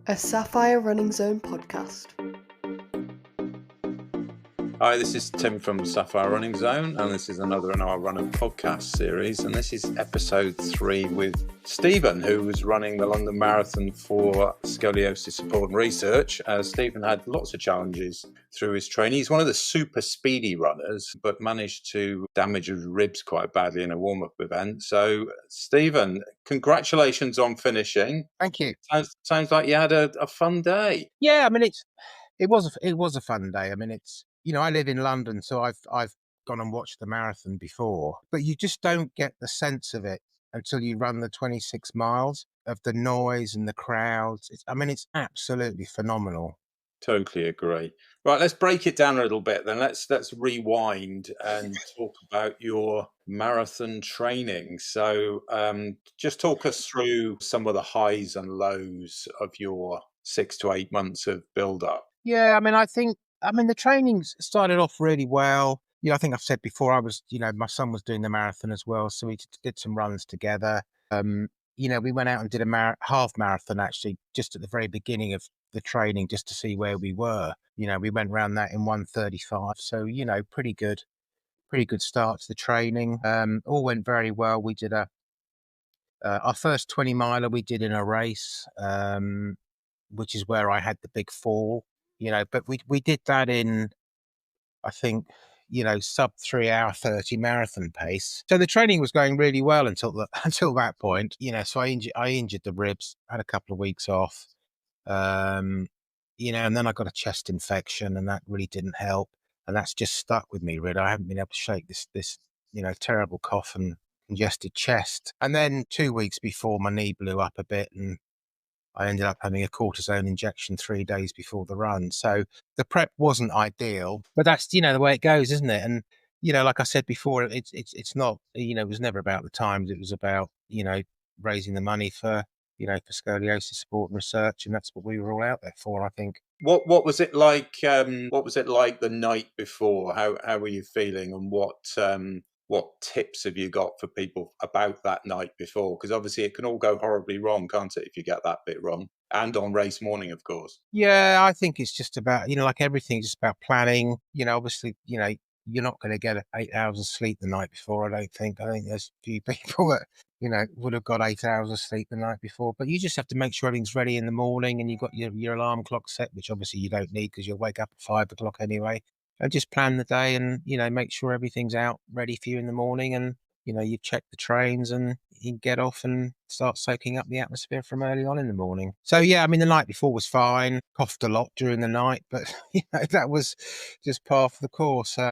A Sapphire Running Zone podcast. Hi, this is Tim from Sapphire Running Zone, and this is another in our Runner podcast series. And this is episode 3 with Stephen, who was running the London Marathon for Scoliosis Support and Research. Stephen had lots of challenges through his training. He's one of the super speedy runners, but managed to damage his ribs quite badly in a warm-up event. So, Stephen, congratulations on finishing. Thank you. Sounds like you had a fun day. Yeah, I mean, it was a fun day. I mean, I live in London, so I've gone and watched the marathon before, but you just don't get the sense of it until you run the 26 miles of the noise and the crowds. It's absolutely phenomenal. Totally agree. Right, let's break it down a little bit then. Let's rewind and talk about your marathon training. So just talk us through some of the highs and lows of your 6 to 8 months of build-up. Yeah, the trainings started off really well. I think I've said before, my son was doing the marathon as well, so we did some runs together. We went out and did a half marathon actually, just at the very beginning of the training, just to see where we were. We went around that in 1:35, so pretty good start to the training. All went very well. We did our first 20 miler we did in a race, which is where I had the big fall. But we did that in, I think, sub 3 hour 30 marathon pace. So the training was going really well until that point. So I injured the ribs, had a couple of weeks off. And then I got a chest infection, and that really didn't help. And that's just stuck with me, really. I haven't been able to shake this terrible cough and congested chest. And then 2 weeks before, my knee blew up a bit, and I ended up having a cortisone injection 3 days before the run. So the prep wasn't ideal, but that's, the way it goes, isn't it? And, like I said before, it's not, it was never about the times. It was about, raising the money for Scoliosis Support and Research. And that's what we were all out there for, I think. What was it like? What was it like the night before? How were you feeling, and what tips have you got for people about that night before? Because obviously it can all go horribly wrong, can't it, if you get that bit wrong? And on race morning, of course. Yeah, I think it's just about, like everything, just about planning. Obviously, you're not going to get 8 hours of sleep the night before, I don't think. I think there's a few people that, would have got 8 hours of sleep the night before. But you just have to make sure everything's ready in the morning, and you've got your alarm clock set, which obviously you don't need because you'll wake up at 5 o'clock anyway. And just plan the day and, make sure everything's out ready for you in the morning. And, you check the trains and you get off and start soaking up the atmosphere from early on in the morning. So, yeah, the night before was fine. Coughed a lot during the night, but, that was just par for the course. I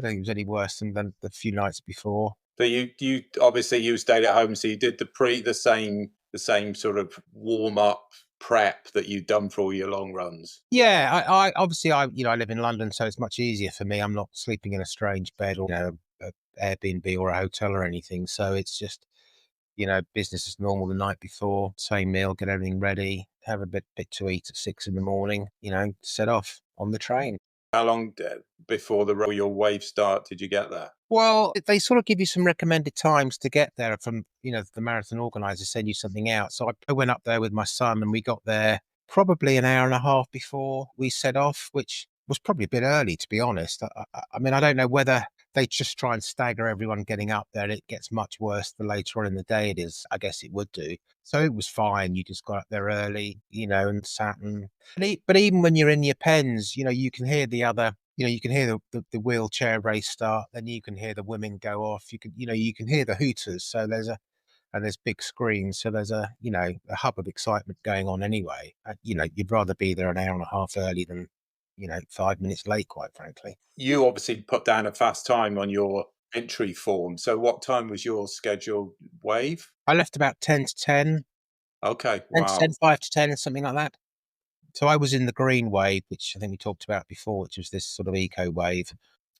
don't think it was any worse than the few nights before. So you obviously you stayed at home, so you did the same sort of warm up prep that you'd done for all your long runs. Yeah, I obviously I live in London, so it's much easier for me. I'm not sleeping in a strange bed or a Airbnb or a hotel or anything. So it's just business as normal the night before. Same meal, get everything ready, have a bit to eat at 6 in the morning. Set off on the train. How long before your wave start did you get there? Well, they sort of give you some recommended times to get there from, the marathon organisers send you something out. So I went up there with my son, and we got there probably an hour and a half before we set off, which was probably a bit early, to be honest. I don't know whether they just try and stagger everyone getting up there. It gets much worse the later on in the day it is. I guess it would do. So it was fine. You just got up there early, and sat but even when you're in your pens, you can hear the other, you can hear the wheelchair race start, then you can hear the women go off. You can hear the hooters. So there's big screens. So there's a hub of excitement going on anyway. You'd rather be there an hour and a half early than, 5 minutes late, quite frankly. You obviously put down a fast time on your entry form. So what time was your scheduled wave? I left about 10 to 10. Okay, 10 wow. to 10, 5 to 10, something like that. So I was in the green wave, which I think we talked about before, which was this sort of eco wave.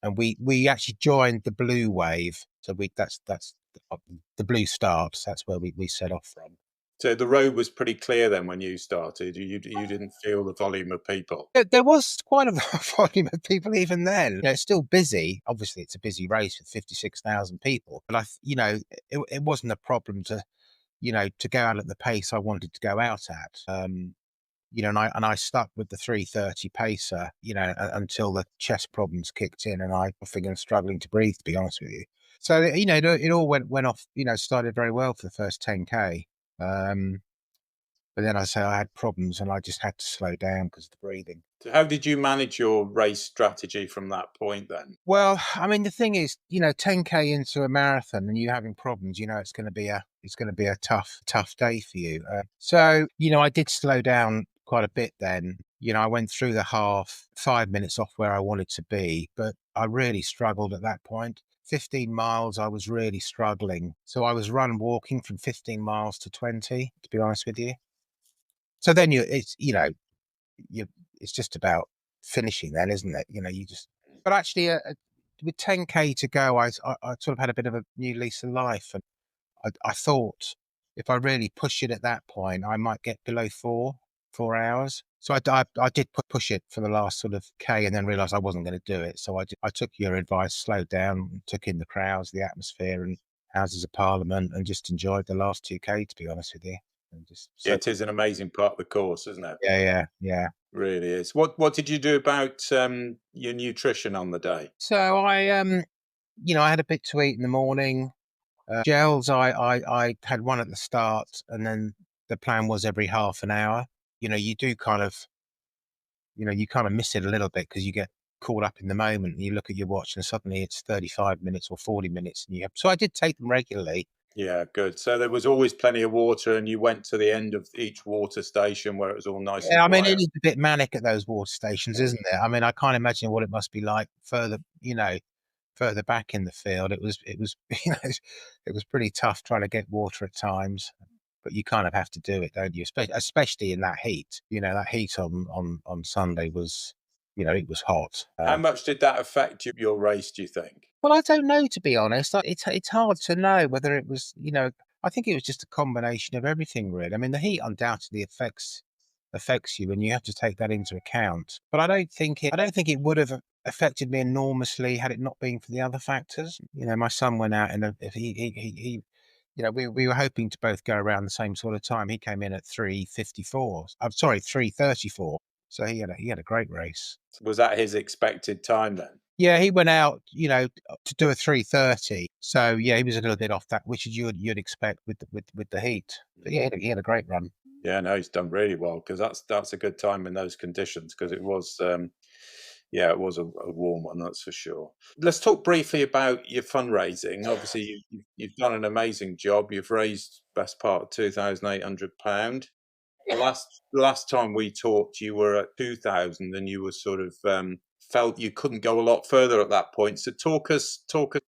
And we actually joined the blue wave. So that's the blue starts. That's where we set off from. So the road was pretty clear then when you started. You didn't feel the volume of people. There was quite a volume of people even then. It's still busy. Obviously, it's a busy race with 56,000 people. But it wasn't a problem to go out at the pace I wanted to go out at. and I stuck with the 3:30 pacer, until the chest problems kicked in, and I was struggling to breathe, to be honest with you. So it all went off. Started very well for the first 10K, um, but then I had problems, and I just had to slow down because of the breathing. So how did you manage your race strategy from that point then? Well, I mean, the thing is, 10K into a marathon and you having problems, it's going to be a tough day for you. So, I did slow down quite a bit then. I went through the half 5 minutes off where I wanted to be, but I really struggled at that point. 15 miles, I was really struggling. So I was walking from 15 miles to 20, to be honest with you. So then you it's just about finishing then, isn't it? You just. But actually, with 10K to go, I sort of had a bit of a new lease of life, and I thought if I really push it at that point, I might get below 4 hours. So I did push it for the last sort of K, and then realised I wasn't going to do it. So I took your advice, slowed down, took in the crowds, the atmosphere, and Houses of Parliament, and just enjoyed the last 2K. To be honest with you, and just so It is an amazing part of the course, isn't it? yeah. Really is. What did you do about your nutrition on the day? So I had a bit to eat in the morning. Gels, I had one at the start, and then the plan was every half an hour. You do kind of miss it a little bit because you get caught up in the moment, and you look at your watch, and suddenly it's 35 minutes or 40 minutes, and so I did take them regularly. Yeah, good. So there was always plenty of water, and you went to the end of each water station where it was all nice and Yeah, I mean, it quiet. is a bit manic at those water stations, isn't it? I mean, I can't imagine what it must be like further back in the field. It was it was pretty tough trying to get water at times, but you kind of have to do it, don't you? Especially in that heat. That heat on Sunday was, it was hot. How much did that affect your race, do you think? Well, I don't know, to be honest. It's hard to know whether it was. I think it was just a combination of everything, really. I mean, the heat undoubtedly affects you, and you have to take that into account. But I don't think it would have affected me enormously had it not been for the other factors. My son went out, and if he we were hoping to both go around the same sort of time. He came in at 3:54. I'm sorry, 3:34. So he had a great race. Was that his expected time then? Yeah, he went out, to do a 3:30. So yeah, he was a little bit off that, which you'd expect with the heat. But yeah, he had a great run. Yeah, no, he's done really well because that's a good time in those conditions because it was yeah, it was a warm one, that's for sure. Let's talk briefly about your fundraising. Obviously, you've done an amazing job. You've raised best part of £2,800. The last time we talked, you were at 2,000, and you were sort of felt you couldn't go a lot further at that point. So talk us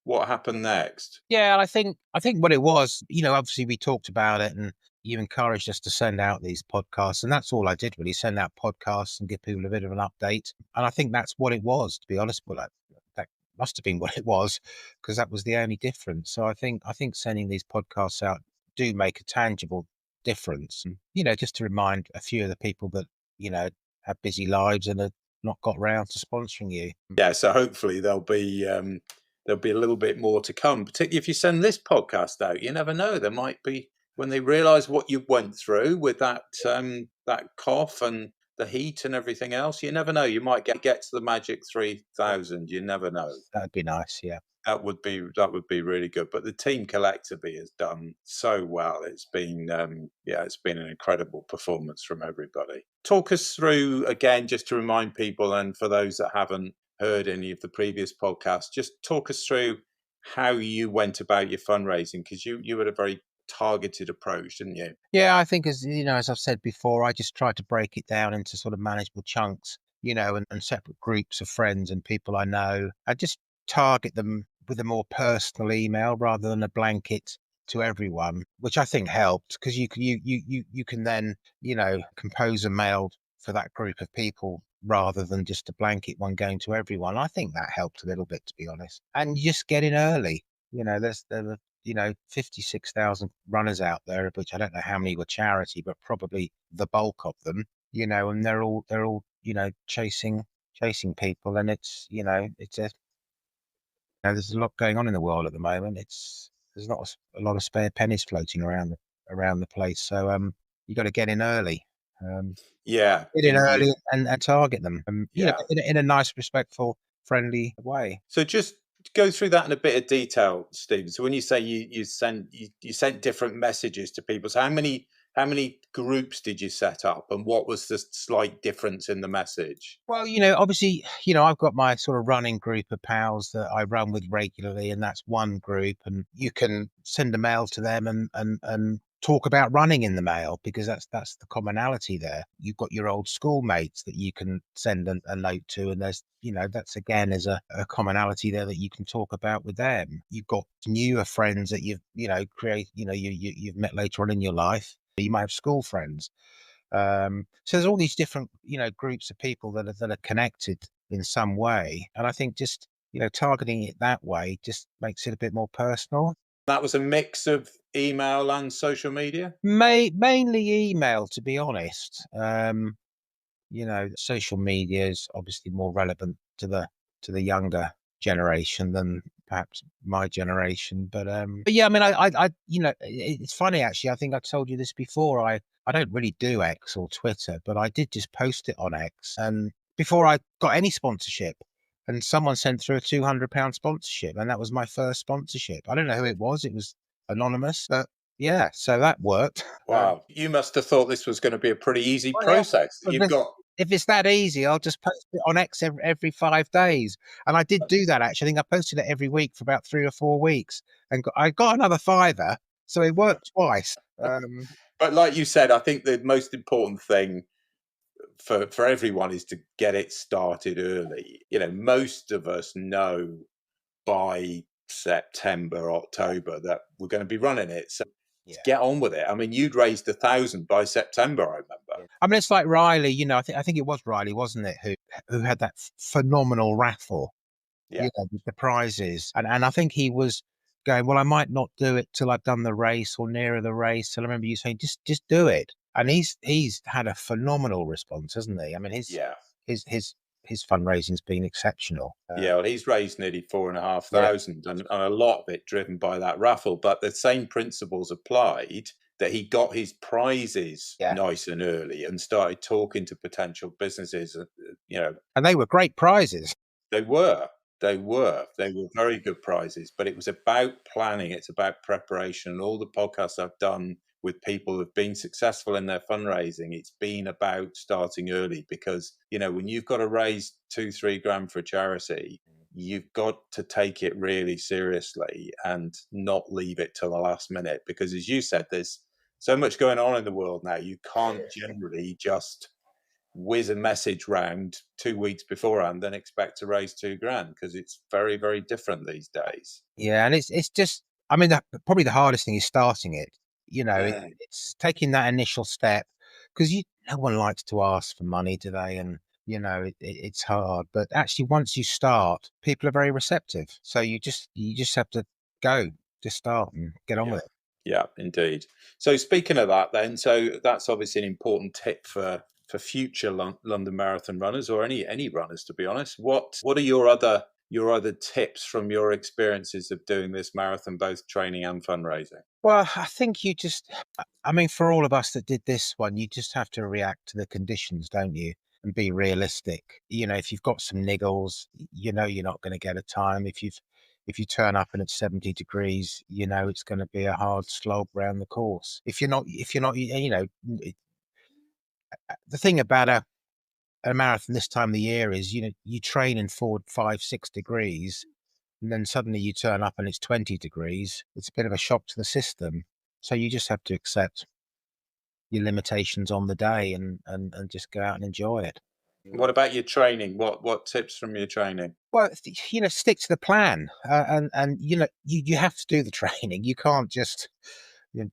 what happened next. Yeah, and I think what it was, obviously we talked about it, and you encouraged us to send out these podcasts, and that's all I did really, send out podcasts and give people a bit of an update. And I think that's what it was, to be honest. Well, that must have been what it was, because that was the only difference. So I think sending these podcasts out do make a tangible difference. And, just to remind a few of the people that, have busy lives and have not got round to sponsoring you. Yeah, so hopefully there'll be a little bit more to come, particularly if you send this podcast out. You never know; there might be when they realise what you went through with that cough and the heat and everything else. You never know; you might get to the magic 3,000. You never know. That'd be nice. Yeah. That would be really good. But the team collectively has done so well. It's been it's been an incredible performance from everybody. Talk us through again, just to remind people, and for those that haven't heard any of the previous podcasts, just talk us through how you went about your fundraising, because you had a very targeted approach, didn't you? Yeah, I think, as I've said before, I just try to break it down into sort of manageable chunks, and separate groups of friends and people I know. I just target them with a more personal email rather than a blanket to everyone, which I think helped, because you can then, compose a mail for that group of people rather than just a blanket one going to everyone. I think that helped a little bit, to be honest. And you just get in early. There 56,000 runners out there, of which I don't know how many were charity, but probably the bulk of them, and they're all, chasing people. And there's a lot going on in the world at the moment. There's not a lot of spare pennies floating around the place. So, you got to get in early. Yeah, Get in early and target them, yeah. in a nice, respectful, friendly way. So just go through that in a bit of detail, Stephen. So when you say you sent different messages to people, so how many groups did you set up, and what was the slight difference in the message? Well, obviously, I've got my sort of running group of pals that I run with regularly, and that's one group, and you can send a mail to them and talk about running in the mail because that's the commonality there. You've got your old schoolmates that you can send a note to, and there's, that's again is a commonality there that you can talk about with them. You've got newer friends that you've met later on in your life. You might have school friends. So there's all these different, groups of people that are connected in some way, and I think just targeting it that way just makes it a bit more personal. That was a mix of email and social media. Mainly email, to be honest. Social media is obviously more relevant to the younger generation than perhaps my generation. But yeah, I mean, it's funny actually. I think I told you this before. I don't really do X or Twitter, but I did just post it on X, and before I got any sponsorship, and someone sent through a £200 sponsorship, and that was my first sponsorship. I don't know who it was. It was anonymous, but yeah, so that worked. Wow, you must have thought this was going to be a pretty easy Well, yeah. process. But You've got if it's that easy, I'll just post it on X every 5 days, and I did do that, actually. I think I posted it every week for about 3 or 4 weeks, and I got another fiver, so it worked twice. But like you said, I think the most important thing for everyone is to get it started early. Most of us know by September, October that we're going to be running it. So Yeah, get on with it. I mean, you'd raised 1,000 by September, I remember. yeah. I mean, it's like Riley, I think it was Riley, wasn't it, who had that phenomenal raffle, Yeah, with the prizes, and I think he was going, "Well, I might not do it till I've done the race or nearer the race." And I remember you saying, "Just do it." And he's had a phenomenal response, hasn't he? I mean, yeah. his his his fundraising's been exceptional. Yeah, well, he's raised nearly four and a half Yeah, thousand, and a lot of it driven by that raffle. But the same principles applied that he got his prizes yeah. nice and early and started talking to potential businesses. And they were great prizes. They were. They were very good prizes, but it was about planning. It's about preparation. And all the podcasts I've done with people who've been successful in their fundraising, it's been about starting early because, when you've got to raise 2-3 grand for a charity, you've got to take it really seriously and not leave it till the last minute. Because as you said, there's so much going on in the world now. You can't generally just whiz a message round 2 weeks beforehand, then expect to raise 2 grand because it's very, very different these days. Yeah, and it's just, I mean, probably the hardest thing is starting it. Yeah, It's taking that initial step because no one likes to ask for money, do they? And it's hard, but actually, once you start, people are very receptive. So you just have to go, just start and get on yeah, with it. yeah, indeed. So speaking of that, then, so that's obviously an important tip for future London Marathon runners or any runners, to be honest. What are your other tips from your experiences of doing this marathon, both training and fundraising? Well, I think I mean, for all of us that did this one, you just have to react to the conditions, don't you? And be realistic. If you've got some niggles, you're not going to get a time. If you turn up and it's 70 degrees, it's going to be a hard slog round the course. If you're not, the thing about a marathon this time of the year is, you train in 4, 5, 6 degrees, and then suddenly you turn up and it's 20 degrees. It's a bit of a shock to the system. So you just have to accept your limitations on the day and just go out and enjoy it. What about your training? What tips from your training? Well, stick to the plan, and you have to do the training. You can't just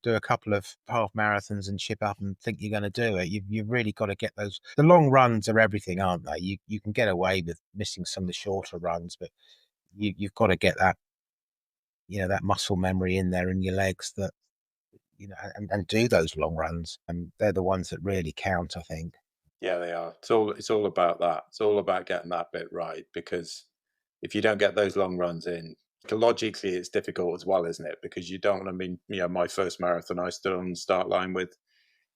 do a couple of half marathons and ship up and think you're going to do it. You've really got to get those. The long runs are everything, aren't they? You can get away with missing some of the shorter runs, but you've got to get that muscle memory in there in your legs that and do those long runs, and they're the ones that really count, I think. Yeah, they are. It's all about that. It's all about getting that bit right because if you don't get those long runs in, logically it's difficult as well, isn't it? Because you don't want to mean, my first marathon, I stood on the start line with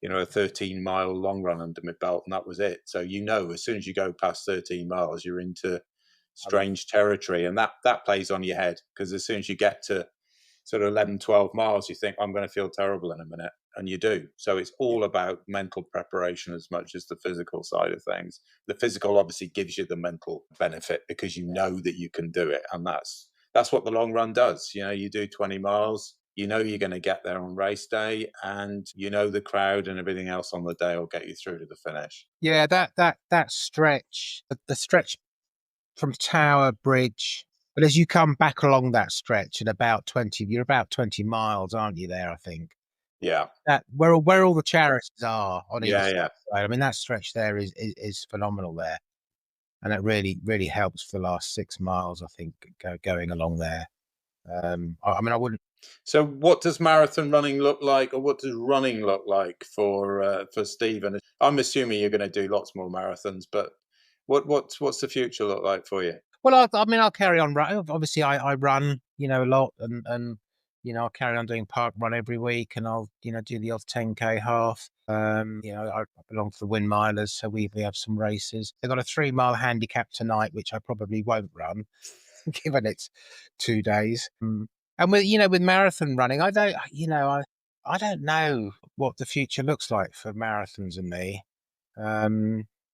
a 13-mile long run under my belt, and that was it. So as soon as you go past 13 miles, you're into strange territory, and that plays on your head, because as soon as you get to sort of 11, 12 miles, you think, I'm going to feel terrible in a minute, and you do. So it's all about mental preparation as much as the physical side of things. The physical obviously gives you the mental benefit because you know that you can do it, and that's what the long run does. You do 20 miles, you're going to get there on race day, and the crowd and everything else on the day will get you through to the finish. Yeah, that stretch, the stretch from Tower Bridge, but as you come back along that stretch at you're about 20 miles, aren't you, there, I think? Yeah. That where all the charities are on either Yeah, yeah. side. I mean, that stretch there is phenomenal there, and it really, really helps for the last 6 miles, I think, going along there. I mean, I wouldn't. So what does marathon running look like, or what does running look like for Stephen? I'm assuming you're going to do lots more marathons, but what's the future look like for you? Well, I mean, I'll carry on running. Obviously, I run, a lot, and I'll carry on doing park run every week, and I'll do the odd 10K half. I belong to the Win Milers, so we have some races. They've got a 3-mile handicap tonight, which I probably won't run, given it's 2 days. And with marathon running, I don't know what the future looks like for marathons and me.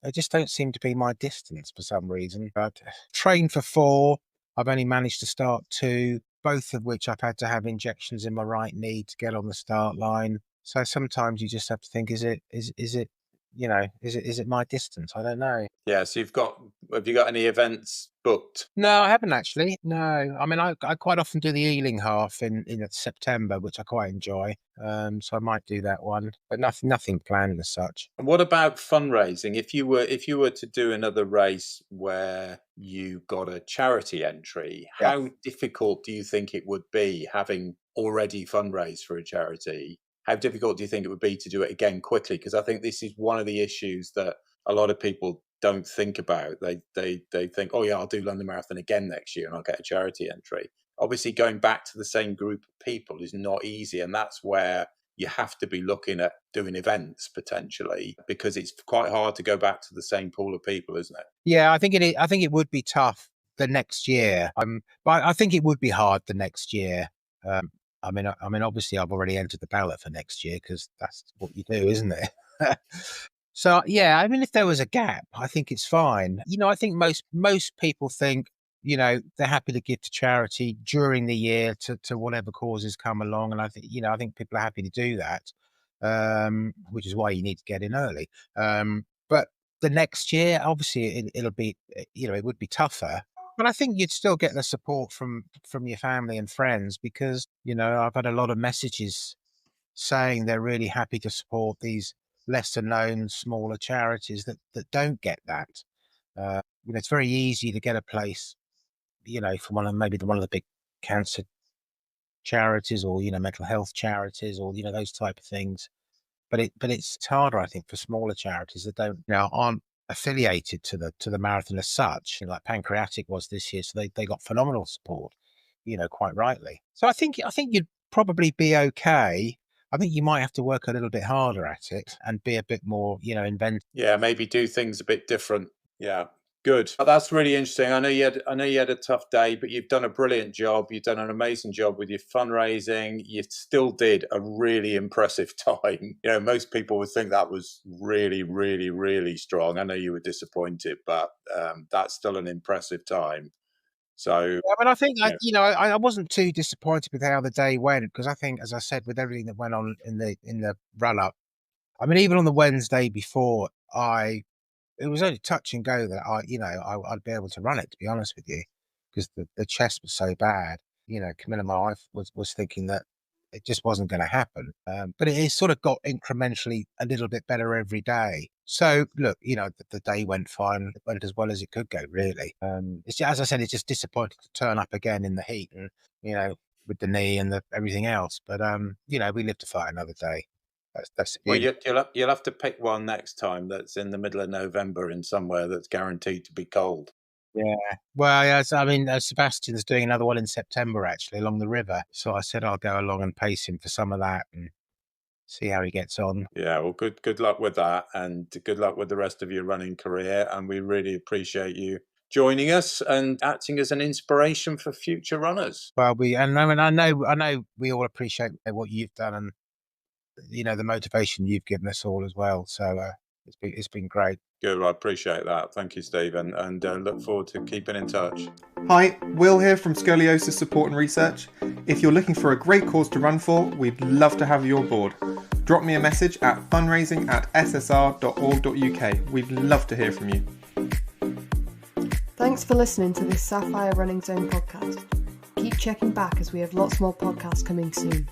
They just don't seem to be my distance for some reason. But trained for 4, I've only managed to start 2, both of which I've had to have injections in my right knee to get on the start line. So sometimes you just have to think, is it is it my distance? I don't know. Yeah, so have you got any events booked? No, I haven't actually. No, I mean, I quite often do the Ealing half in September, which I quite enjoy. So I might do that one, but nothing planned as such. And what about fundraising? If you were to do another race where you got a charity entry, Yeah. how difficult do you think it would be, having already fundraised for a charity? How difficult do you think it would be to do it again quickly? Because I think this is one of the issues that a lot of people don't think about. They think, oh yeah, I'll do London Marathon again next year and I'll get a charity entry. Obviously, going back to the same group of people is not easy, and that's where you have to be looking at doing events potentially, because it's quite hard to go back to the same pool of people, isn't it? Yeah, I think it is. I think it would be tough the next year. But I think it would be hard the next year. Um, I mean, obviously, I've already entered the ballot for next year because that's what you do, isn't it? So yeah, I mean, if there was a gap, I think it's fine. I think most people think, they're happy to give to charity during the year to whatever causes come along, and I think people are happy to do that, which is why you need to get in early. But the next year, obviously, it'll be, it would be tougher. But I think you'd still get the support from your family and friends because I've had a lot of messages saying they're really happy to support these lesser known, smaller charities that don't get that. It's very easy to get a place, for one of the big cancer charities or mental health charities or those type of things. But it's harder, I think, for smaller charities that aren't affiliated to the marathon as such. Like Pancreatic was this year, so they got phenomenal support, quite rightly. So I think you'd probably be okay. I think you might have to work a little bit harder at it and be a bit more, inventive. Yeah, maybe do things a bit different. Yeah, good. That's really interesting. I know you had a tough day, but you've done a brilliant job. You've done an amazing job with your fundraising. You still did a really impressive time. Most people would think that was really, really, really strong. I know you were disappointed, but that's still an impressive time. So, I mean, I think yeah. I wasn't too disappointed with how the day went because I think, as I said, with everything that went on in the run up, I mean, even on the Wednesday before, it was only touch and go that I'd be able to run it, to be honest with you, because the chest was so bad. Camilla, my wife, was thinking that it just wasn't going to happen. But it is sort of got incrementally a little bit better every day. So look, the day went fine. It went as well as it could go, really. As I said, it's just disappointing to turn up again in the heat and, with the knee and everything else. But, we live to fight another day. That's the Well, beauty. you'll have to pick one next time that's in the middle of November in somewhere that's guaranteed to be cold. Yeah. Well, yeah, I mean, Sebastian's doing another one in September, actually, along the river. So I said I'll go along and pace him for some of that. And see how he gets on. Yeah, well, good luck with that, and good luck with the rest of your running career. And we really appreciate you joining us and acting as an inspiration for future runners. Well, I know we all appreciate what you've done, and the motivation you've given us all as well. So it's been great. Good, I appreciate that. Thank you, Stephen, and look forward to keeping in touch. Hi, Will here from Scoliosis Support and Research. If you're looking for a great cause to run for, we'd love to have you on board. Drop me a message at fundraising@ssr.org.uk. We'd love to hear from you. Thanks for listening to this Sapphire Running Zone podcast. Keep checking back as we have lots more podcasts coming soon.